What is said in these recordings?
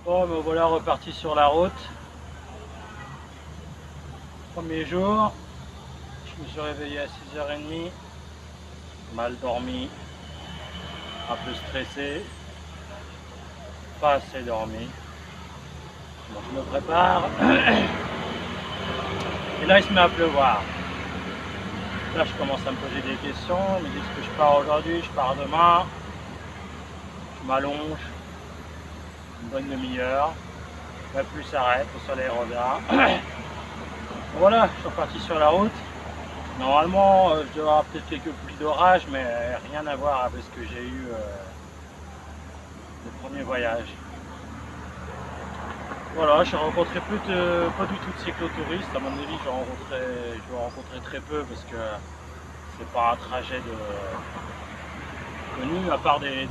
Bon, me voilà reparti sur la route. Premier jour, je me suis réveillé à 6h30, mal dormi, un peu stressé, pas assez dormi. Donc je me prépare. Et là il se met à pleuvoir. Là je commence à me poser des questions. Je me dis, est-ce que je pars aujourd'hui, je pars demain? Je m'allonge une bonne demi-heure. La pluie s'arrête, le soleil revient. Voilà, je suis reparti sur la route. Normalement, je devrais avoir peut-être quelques pluies d'orage, mais rien à voir avec ce que j'ai eu le premier voyage. Voilà, je rencontré pas du tout de cyclotouristes. À mon avis, je vais rencontrer très peu parce que c'est pas un trajet connu, à part des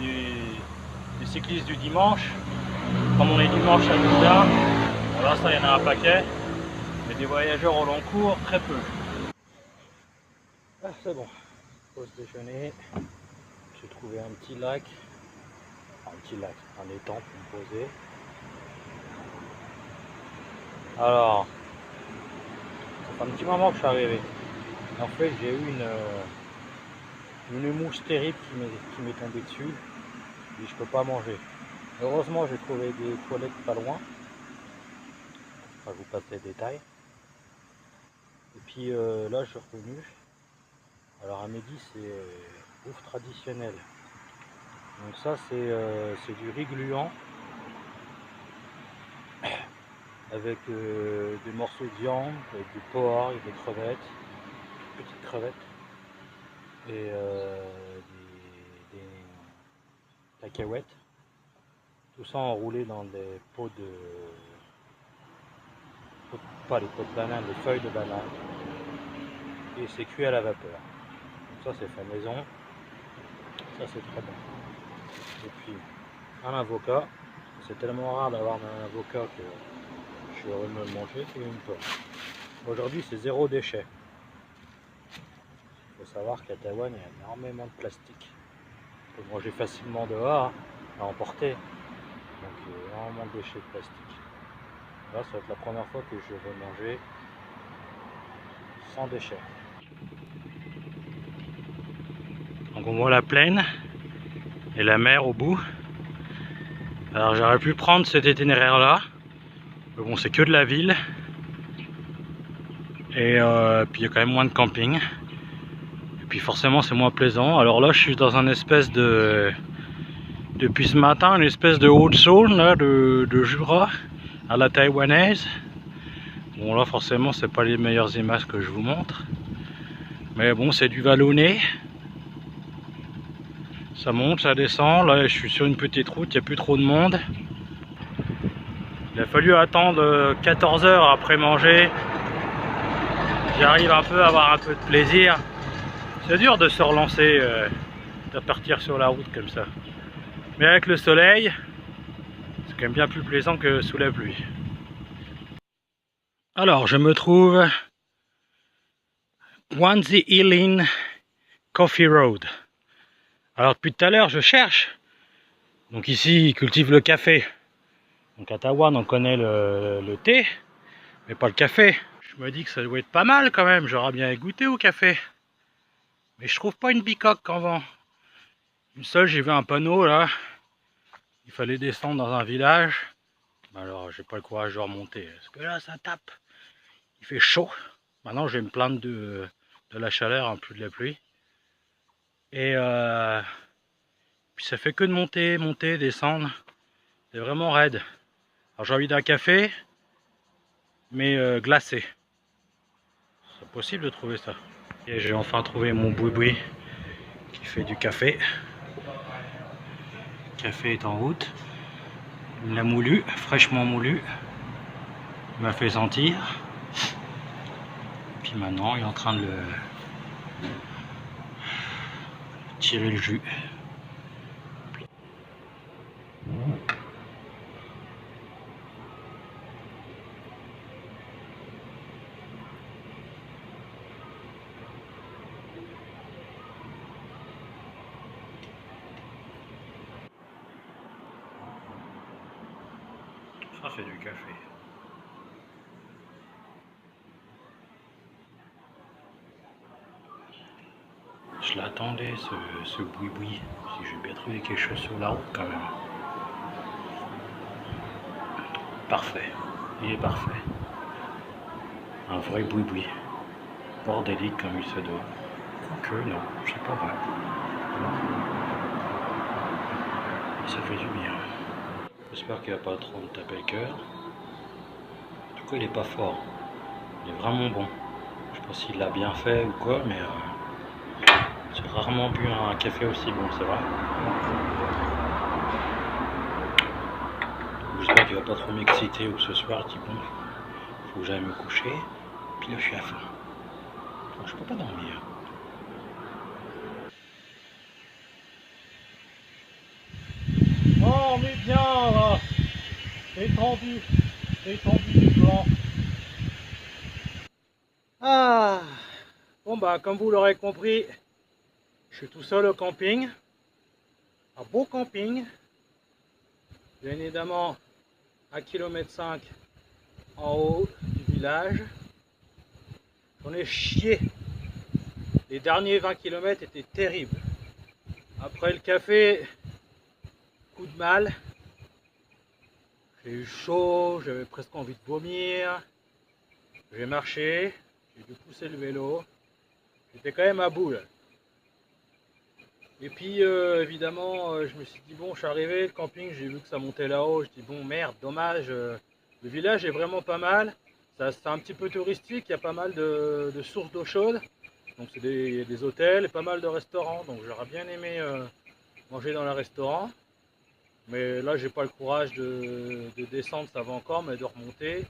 cyclistes du dimanche. Comme on est dimanche à Dublin, voilà, ça, il y en a un paquet. Mais des voyageurs au long cours, très peu. Ah, c'est bon, pause déjeuner. J'ai trouvé un petit lac, un étang pour me poser. Alors, ça fait un petit moment que je suis arrivé. En fait, j'ai eu une mouche terrible qui m'est tombée dessus et je peux pas manger. Heureusement, j'ai trouvé des toilettes pas loin. Enfin, je vous passe les détails. Et puis là, je suis revenu. Alors à midi, c'est bouffe traditionnelle. Donc ça, c'est du riz gluant avec des morceaux de viande, avec du porc, des crevettes, petites crevettes et des cacahuètes. Tout ça enroulé dans des pas les pots de banane, les feuilles de banane. Et c'est cuit à la vapeur. Donc ça c'est fait maison. Ça c'est très bon. Et puis un avocat. C'est tellement rare d'avoir un avocat que je suis heureux de me le manger. Et une pomme. Aujourd'hui c'est zéro déchet. Il faut savoir qu'à Taïwan il y a énormément de plastique. On peut manger facilement dehors, à emporter. Donc il y a énormément de déchets de plastique. Là ça va être la première fois que je vais manger sans déchets. Donc on voit la plaine et la mer au bout. Alors j'aurais pu prendre cet itinéraire là, mais bon c'est que de la ville. Et puis il y a quand même moins de camping. Et puis forcément c'est moins plaisant. Alors là je suis dans un espèce de... Depuis ce matin, une espèce de haute saône là, de Jura à la taïwanaise. Bon là forcément c'est pas les meilleures images que je vous montre. Mais bon c'est du vallonné. Ça monte, ça descend. Là je suis sur une petite route, il n'y a plus trop de monde. Il a fallu attendre 14 heures après manger. J'arrive un peu à avoir un peu de plaisir. C'est dur de se relancer, de partir sur la route comme ça. Mais avec le soleil, c'est quand même bien plus plaisant que sous la pluie. Alors, je me trouve Wanzi Ilin Coffee Road. Alors, depuis tout à l'heure, je cherche. Donc ici, ils cultivent le café. Donc à Taïwan, on connaît le thé, mais pas le café. Je me dis que ça doit être pas mal quand même. J'aurais bien goûté au café. Mais je trouve pas une bicoque en vent. Une seule, j'ai vu un panneau là. Il fallait descendre dans un village. Alors, j'ai pas le courage de remonter. Parce que là, ça tape. Il fait chaud. Maintenant, je vais me plaindre de la chaleur, en plus de la pluie. Et puis ça fait que de monter, monter, descendre. C'est vraiment raide. Alors, j'ai envie d'un café, mais glacé. C'est possible de trouver ça. Et j'ai enfin trouvé mon boui-boui qui fait du café. Le café est en route. Il l'a moulu, fraîchement moulu. Il m'a fait sentir. Puis maintenant, il est en train de tirer le jus. Ça c'est du café. Je l'attendais ce boui-boui. Si j'ai bien trouvé quelque chose sur la route quand même. Parfait. Il est parfait. Un vrai boui-boui. Bordélique comme il se doit. Que non, c'est pas vrai. Ça fait du bien. J'espère qu'il va pas trop me taper le cœur. En tout cas, il est pas fort. Il est vraiment bon. Je sais pas s'il l'a bien fait ou quoi, mais j'ai rarement bu un café aussi bon, c'est vrai. J'espère qu'il va pas trop m'exciter ou que ce soir, je dis bon, faut que j'aille me coucher. Puis là, je suis à fond. Enfin, je peux pas dormir. Oh, on est bien là. Étendu du blanc. Ah. Bon bah, comme vous l'aurez compris, je suis tout seul au camping. Un beau camping. Bien évidemment, à 1,5 km en haut du village. J'en ai chié. Les derniers 20 km étaient terribles. Après le café, coup de mal. J'ai eu chaud, j'avais presque envie de vomir. J'ai marché, j'ai dû pousser le vélo. J'étais quand même à bout là. Et puis évidemment, je me suis dit bon, je suis arrivé, le camping, j'ai vu que ça montait là-haut. Je dis bon merde, dommage. Le village est vraiment pas mal. C'est un petit peu touristique, il y a pas mal de sources d'eau chaude. Donc c'est des hôtels et pas mal de restaurants. Donc j'aurais bien aimé manger dans les restaurants. Mais là j'ai pas le courage de descendre, ça va encore, mais de remonter. Et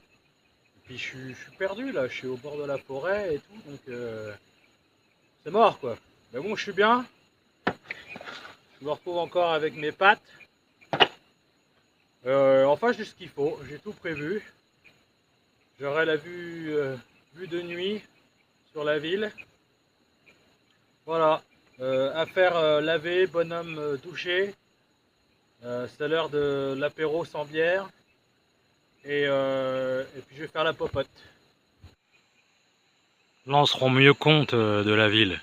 puis je suis perdu là, je suis au bord de la forêt et tout, donc c'est mort quoi. Mais bon, je suis bien. Je me retrouve encore avec mes pattes. Enfin j'ai ce qu'il faut, j'ai tout prévu. J'aurai la vue de nuit sur la ville. Voilà, affaire laver, bonhomme douché. C'est l'heure de l'apéro sans bière. Et puis je vais faire la popote. Là on se rend mieux compte de la ville.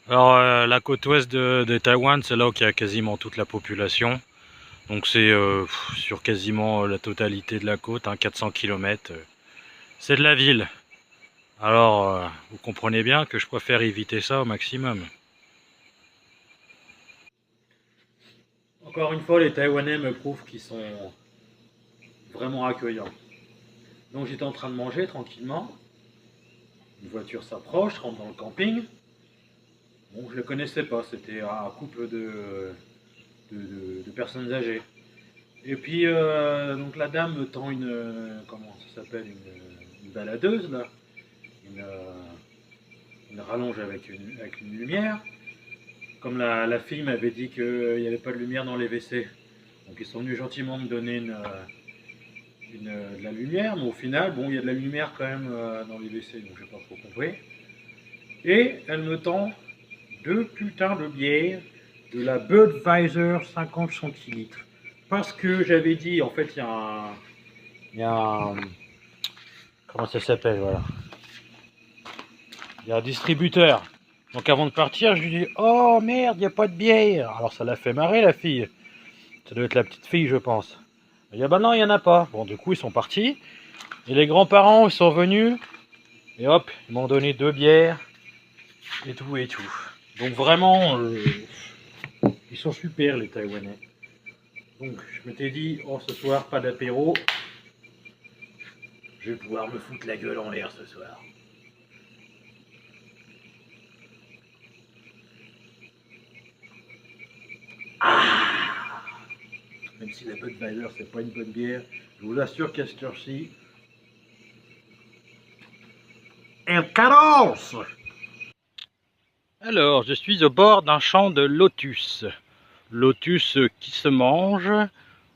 Alors la côte ouest de Taïwan, c'est là où il y a quasiment toute la population. Donc c'est sur quasiment la totalité de la côte, hein, 400 km. C'est de la ville. Alors vous comprenez bien que je préfère éviter ça au maximum. Encore une fois, les Taïwanais me prouvent qu'ils sont vraiment accueillants. Donc j'étais en train de manger tranquillement. Une voiture s'approche, rentre dans le camping. Bon, je ne le connaissais pas, c'était un couple de personnes âgées. Et puis, donc la dame me tend comment ça s'appelle, une baladeuse, là. Une rallonge avec une lumière. Comme la fille m'avait dit qu'il n'y avait pas de lumière dans les WC. Donc ils sont venus gentiment me donner de la lumière, mais au final, bon, il y a de la lumière quand même dans les WC, donc j'ai pas trop compris. Et elle me tend 2 putains de bières de la Budweiser 50 centilitres. Parce que j'avais dit, en fait, il y a un, comment ça s'appelle, voilà. Il y a un distributeur. Donc avant de partir, je lui dis, oh merde, il n'y a pas de bière. Alors ça l'a fait marrer la fille. Ça doit être la petite fille, je pense. Il dit, ah bah non, il n'y en a pas. Bon, du coup, ils sont partis. Et les grands-parents, ils sont venus. Et hop, ils m'ont donné 2 bières. Et tout, et tout. Donc vraiment, ils sont super, les Taïwanais. Donc, je m'étais dit, oh, ce soir, pas d'apéro. Je vais pouvoir me foutre la gueule en l'air ce soir. Ah, même si la Budweiser, c'est pas une bonne bière, je vous assure qu'à cette heure-ci, El Caros! Alors, je suis au bord d'un champ de lotus. Lotus qui se mange.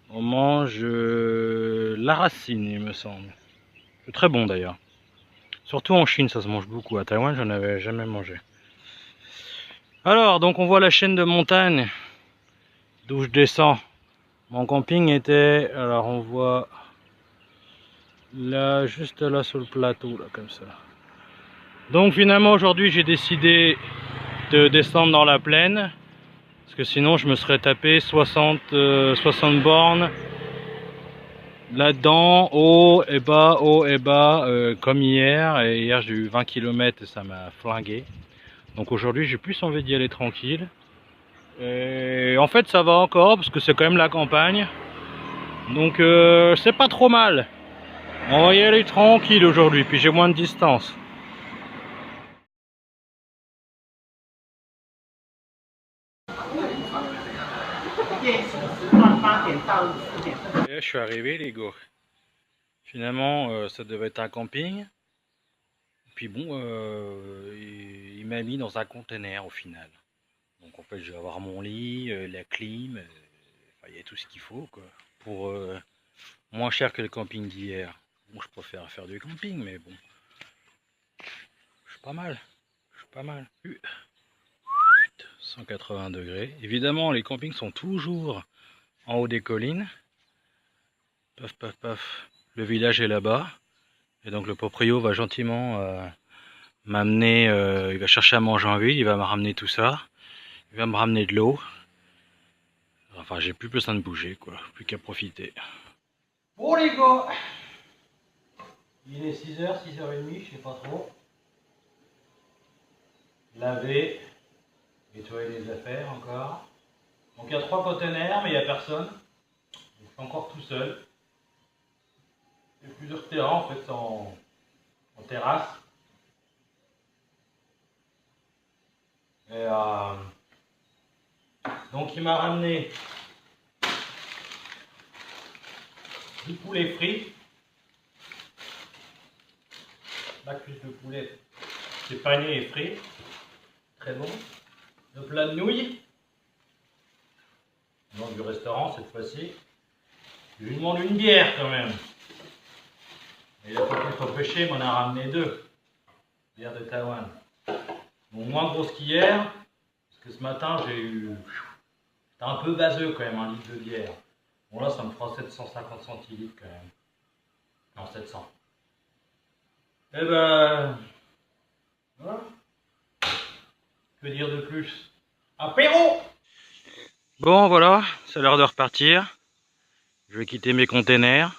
On mange la racine, il me semble. C'est très bon d'ailleurs. Surtout en Chine, ça se mange beaucoup. À Taïwan, j'en avais jamais mangé. Alors, donc on voit la chaîne de montagnes d'où je descends. Mon camping était, alors on voit Là, juste là sur le plateau, là, comme ça. Donc finalement aujourd'hui j'ai décidé de descendre dans la plaine. Parce que sinon je me serais tapé 60 bornes là-dedans, haut et bas, comme hier. Et hier j'ai eu 20 km et ça m'a flingué. Donc aujourd'hui j'ai plus envie d'y aller tranquille. Et en fait ça va encore parce que c'est quand même la campagne. Donc c'est pas trop mal. On va y aller tranquille aujourd'hui, puis j'ai moins de distance. Et là, je suis arrivé les gars. Finalement ça devait être un camping. Puis bon, il m'a mis dans un conteneur au final. Donc en fait je vais avoir mon lit, la clim, enfin, il y a tout ce qu'il faut quoi. Pour moins cher que le camping d'hier. Bon, je préfère faire du camping, mais bon. Je suis pas mal. Je suis pas mal. 180 degrés. Évidemment, les campings sont toujours en haut des collines. Paf, paf, paf. Le village est là-bas. Et donc le proprio va gentiment m'amener, il va chercher à manger en ville, il va me ramener tout ça. Il va me ramener de l'eau. Enfin, j'ai plus besoin de bouger, quoi. Plus qu'à profiter. Bon les gars, il est 6h, 6h30, je sais pas trop. Laver, nettoyer les affaires encore. Donc il y a 3 conteneurs, mais il n'y a personne. Je suis encore tout seul. Il y a plusieurs terrains en fait en terrasse. Et donc il m'a ramené du poulet frit. La cuisse de poulet, c'est pané et frit. Très bon. Le plat de nouilles. Non, du restaurant cette fois-ci. Je lui demande une bière quand même. Et il a pas qu'il faut pêcher, il m'en a ramené 2. Bière de Taïwan. Bon, moins grosse qu'hier. Parce que ce matin j'ai eu. C'était un peu vaseux quand même, un litre de bière. Bon là ça me fera 750 centilitres quand même. Non, 700. Eh ben... Voilà. Que dire de plus? Apéro! Bon voilà, c'est l'heure de repartir. Je vais quitter mes containers.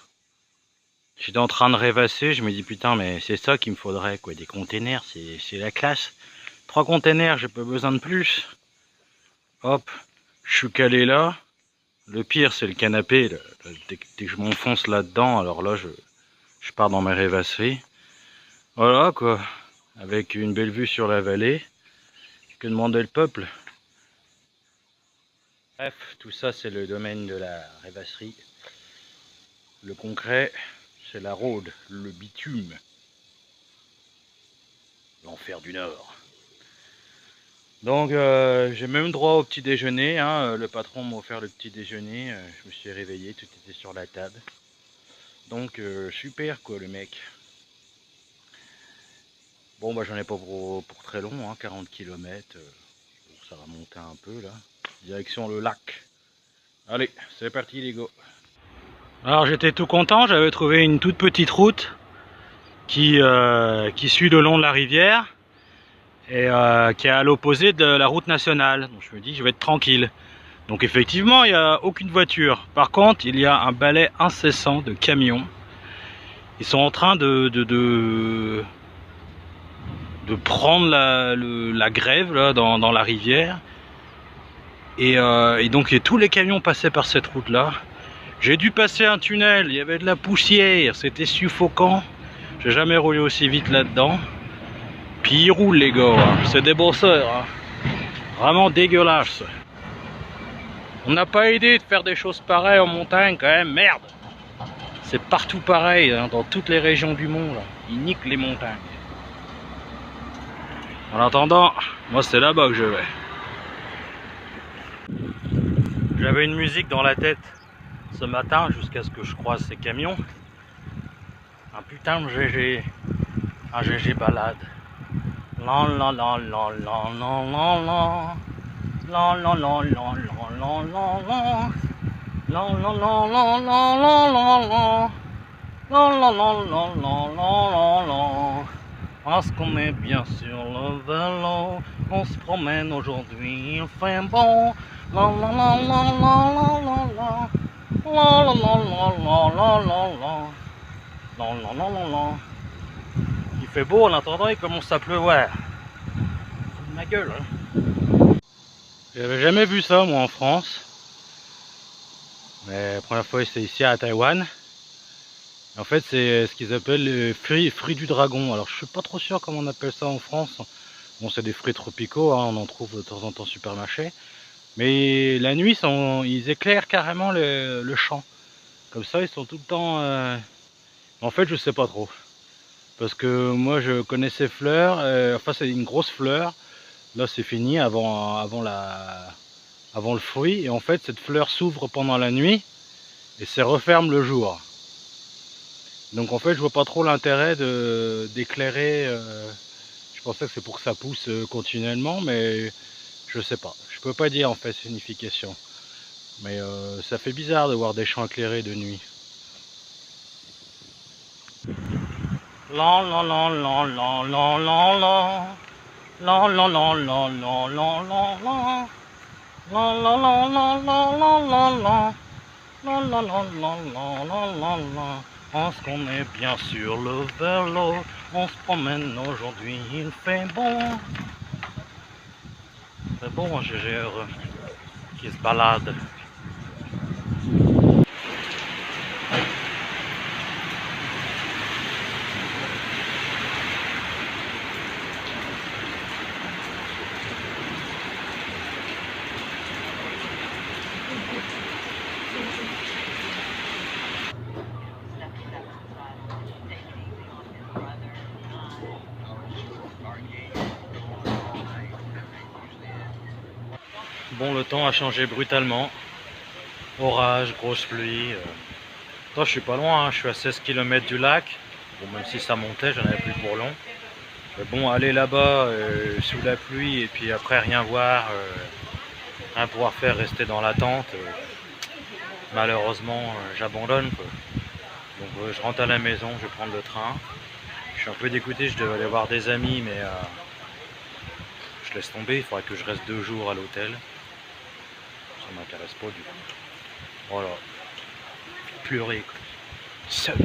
J'étais en train de rêvasser, je me dis putain mais c'est ça qu'il me faudrait quoi, des containers, c'est la classe. 3 containers, j'ai pas besoin de plus. Hop, je suis calé là. Le pire c'est le canapé, dès que je m'enfonce là-dedans, alors là je pars dans mes rêvasseries. Voilà quoi, avec une belle vue sur la vallée. Que demandait le peuple? Bref, tout ça c'est le domaine de la rêvasserie. Le concret, c'est la rôde, le bitume. L'enfer du Nord. Donc j'ai même droit au petit déjeuner, hein. Le patron m'a offert le petit déjeuner, je me suis réveillé, tout était sur la table. Donc super quoi le mec. Bon bah j'en ai pas pour très long, hein, 40 km, ça va monter un peu là. Direction le lac. Allez, c'est parti les gars. Alors j'étais tout content, j'avais trouvé une toute petite route qui suit le long de la rivière et qui est à l'opposé de la route nationale. Donc je me dis je vais être tranquille. Donc effectivement il n'y a aucune voiture. Par contre il y a un balai incessant de camions. Ils sont en train de prendre la grève là, dans la rivière. Et donc tous les camions passaient par cette route là. J'ai dû passer un tunnel, il y avait de la poussière, c'était suffocant. J'ai jamais roulé aussi vite là-dedans. Puis ils roulent les gars, hein. C'est des bosseurs. Hein. Vraiment dégueulasse. On n'a pas aidé de faire des choses pareilles en montagne quand même, merde. C'est partout pareil, hein, dans toutes les régions du monde. Là. Ils niquent les montagnes. En attendant, moi c'est là-bas que je vais. J'avais une musique dans la tête ce matin jusqu'à ce que je croise ces camions. Un putain de GG. Un GG balade. Lan lan lan lan lan lan lan lan. Lan lan lan lan lan lan lan lan. Lan lan lan lan lan lan lan lan. La la la la la la la la. Parce qu'on est bien sur le vélo, on se promène aujourd'hui, il fait bon. La la la la la la la la. La la la la la la la la. La la la la la. Il fait beau, en attendant il commence à pleuvoir. Ma gueule, hein. J'avais jamais vu ça moi en France. Mais la première fois c'est ici à Taïwan. En fait c'est ce qu'ils appellent les fruits du dragon. Alors je suis pas trop sûr comment on appelle ça en France. Bon c'est des fruits tropicaux, hein, on en trouve de temps en temps supermarché. Mais la nuit ils éclairent carrément le champ. Comme ça ils sont tout le temps... En fait je sais pas trop. Parce que moi je connais ces fleurs, enfin c'est une grosse fleur. Là c'est fini avant le fruit. Et en fait cette fleur s'ouvre pendant la nuit et se referme le jour. Donc en fait je vois pas trop l'intérêt d'éclairer. Je pensais que c'est pour que ça pousse continuellement, mais je sais pas. Je peux pas dire en fait signification. Mais ça fait bizarre de voir des champs éclairés de nuit. La la la la la la la la. La la la la la la la la. La la la la la la la la. La la la la la la la la. Parce qu'on est bien sur le vélo, on se promène aujourd'hui, il fait bon. C'est bon un GGR qui se balade. Bon, le temps a changé brutalement. Orage, grosse pluie. Toi, je suis pas loin, hein. Je suis à 16 km du lac. Bon, même si ça montait, j'en avais plus pour long. Mais bon, aller là-bas sous la pluie et puis après rien voir, rien pouvoir faire, rester dans la tente, malheureusement, j'abandonne, quoi. Donc, je rentre à la maison, je vais prendre le train. Je suis un peu dégoûté, je devais aller voir des amis, mais je laisse tomber. Il faudrait que je reste 2 jours à l'hôtel. Ça m'intéresse pas du tout. Voilà. Pleurer, quoi. Seul.